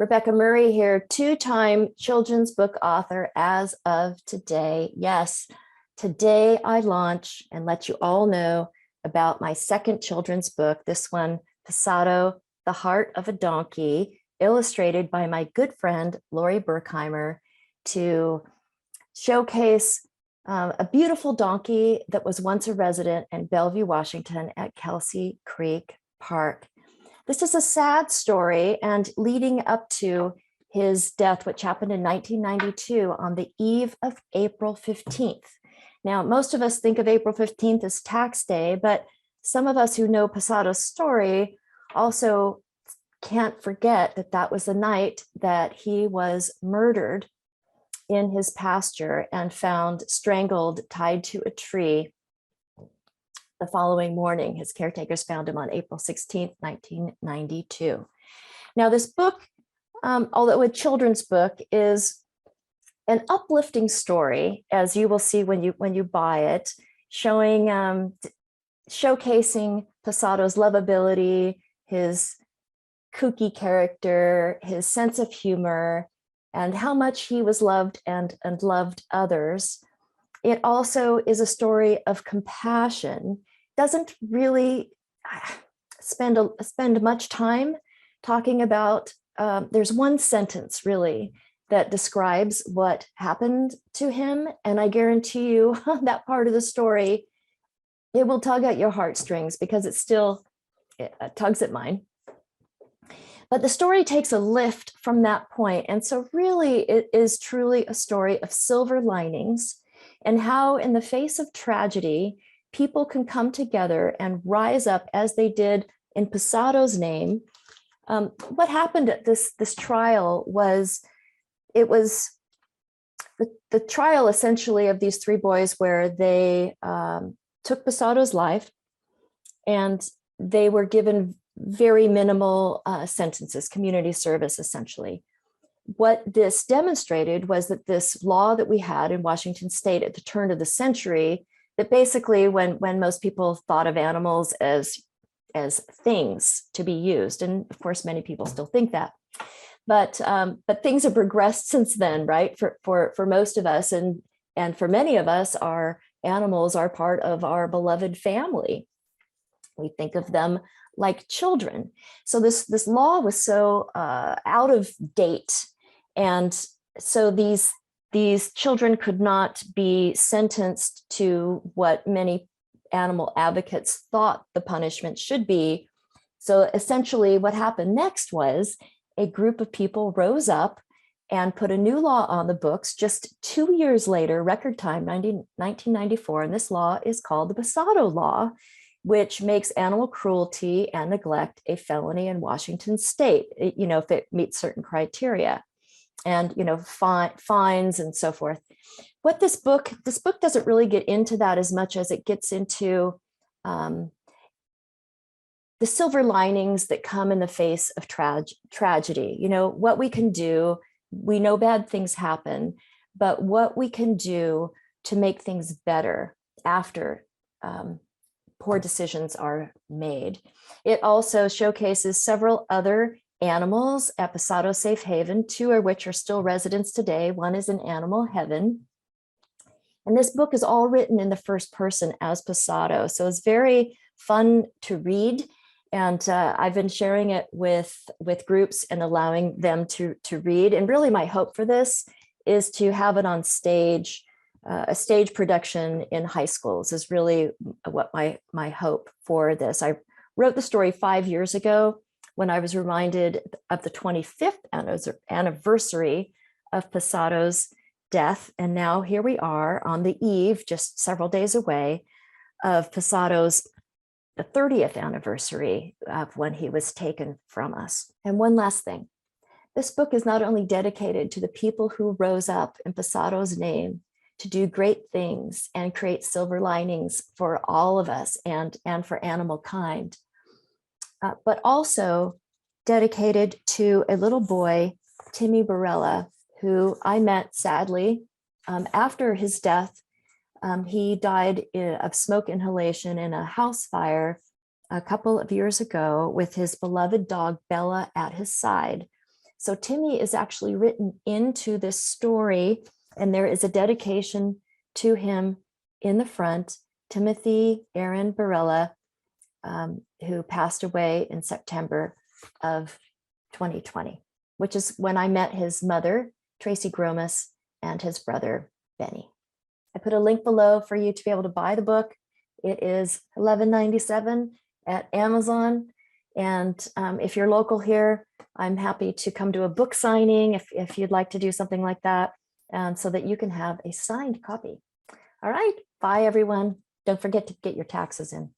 Rebecca Murray here, two-time children's book author as of today. Yes, today I launch and let you all know about my second children's book, this one, Pasado, The Heart of a Donkey, illustrated by my good friend, Lori Berkheimer, to showcase a beautiful donkey that was once a resident in Bellevue, Washington at Kelsey Creek Park. This is a sad story, and leading up to his death, which happened in 1992 on the eve of April 15th. Now, most of us think of April 15th as tax day, but some of us who know Pasado's story also can't forget that that was the night that he was murdered in his pasture and found strangled, tied to a tree. The following morning, his caretakers found him on April 16th, 1992. Now, this book, although a children's book, is an uplifting story, as you will see when you buy it, showcasing Pasado's lovability, his kooky character, his sense of humor, and how much he was loved and loved others. It also is a story of compassion. Doesn't really spend much time talking about, there's one sentence really that describes what happened to him. And I guarantee you that part of the story, it will tug at your heartstrings because it tugs at mine. But the story takes a lift from that point. And so really it is truly a story of silver linings and how in the face of tragedy, people can come together and rise up as they did in Pasado's name. What happened at this trial was, it was the trial essentially of these three boys where they took Pasado's life and they were given very minimal sentences, community service essentially. What this demonstrated was that this law that we had in Washington state at the turn of the century, that basically when most people thought of animals as things to be used, and of course many people still think that, but things have progressed since then, right? For most of us, and for many of us, our animals are part of our beloved family. We think of them like children. So this law was so out of date, and so these children could not be sentenced to what many animal advocates thought the punishment should be. So essentially what happened next was a group of people rose up and put a new law on the books just 2 years later, record time, 1994, and this law is called the Pasado Law, which makes animal cruelty and neglect a felony in Washington state, if it meets certain criteria, and fines and so forth. What this book doesn't really get into that as much as it gets into the silver linings that come in the face of tragedy. What we can do, we know bad things happen, but what we can do to make things better after poor decisions are made. It also showcases several other animals at Pasado Safe Haven, two of which are still residents today. One is in Animal Heaven. And this book is all written in the first person as Pasado. So it's very fun to read. And I've been sharing it with groups and allowing them to read. And really my hope for this is to have it on stage. A stage production in high schools is really what my hope for this. I wrote the story 5 years ago when I was reminded of the 25th anniversary of Pasado's death. And now here we are on the eve, just several days away, of Pasado's the 30th anniversary of when he was taken from us. And one last thing, this book is not only dedicated to the people who rose up in Pasado's name to do great things and create silver linings for all of us and for animal kind, but also dedicated to a little boy, Timmy Barella, who I met sadly after his death. He died of smoke inhalation in a house fire a couple of years ago with his beloved dog Bella at his side. So Timmy is actually written into this story, and there is a dedication to him in the front. Timothy Aaron Barella, who passed away in September of 2020, which is when I met his mother, Tracy Gromas, and his brother, Benny. I put a link below for you to be able to buy the book. It is $11.97 at Amazon. And if you're local here, I'm happy to come to a book signing if you'd like to do something like that, so that you can have a signed copy. All right, bye everyone. Don't forget to get your taxes in.